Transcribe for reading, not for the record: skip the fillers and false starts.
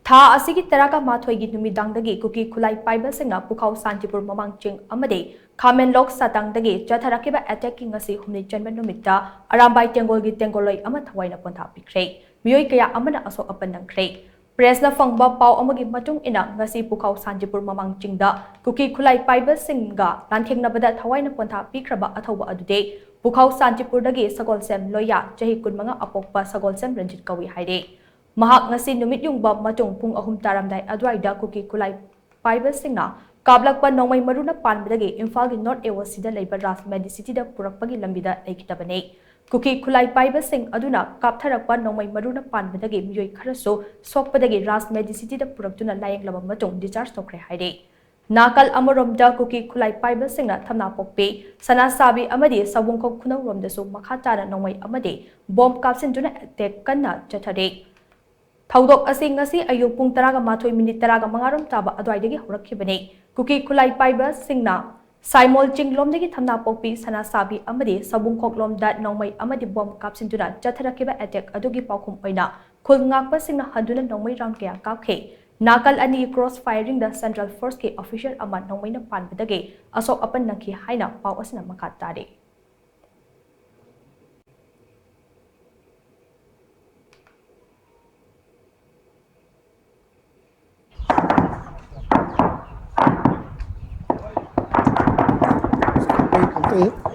Tha asigi taraka mathoigi numidangdagi kuki khulai paiba singna pukhau Santipur mamangching amade Khamen Lok Satangdagi chatharakkhiba attacking ngasi humni chanba numitta Arambai Tenggol gi Tenggolloi ama thawaina pontha pikre mioi kaya amana Ashok Apan Nangle Press na fangba pau amagi matung ina ngasi pukhau Santipur mamangchingda kuki khulai paiba singa lanthengna thawaina pontha pikraba athoba adude pukhau Santipur dagi sagol sem loya chahi kunmanga apokpa sagol sem ranjit kawi haide Mahak ngasi numit yungba matung pung ahum taramdai adwaida kuki khulai paiba singna kablakpa nongmei maruna panbadagi Imphal gi North Ewasida leiba ras medicity da purakpagi lambida Leikhidre kuki khulai paiba sing aduna kaptharakpa nongmei maruna panbadagi miyoi kharaso sokpadagi ras medicity da puraktuna layenglaba matung discharge tokre haide Nakal amoromda kuki khulai paiba singna thamna pokpe Sanasabi amadi sabungkhok khunau romdasu makhatana nongmei amadi bomb kapshinduna attack kanna chathare Thaudok asing ngasi ayuk pung taraga mathoi minit taraga mangarom taba adwaidagi horakhibane kuki khulai paiba singna Saimol chinglomdagi thamna pokpi Sanasabi amadi sabungkhok lomda nongmei amadi bomb kapshinduna chatharakkhiba attack adugi paukhum oina khul ngakpa singna handuna nongmei round kaya kapkhe Nakal ani cross firing the Central Force ke official ama nongmei na panbadagi Ashok Apan Nangle haina pau asina makhat tare Okay.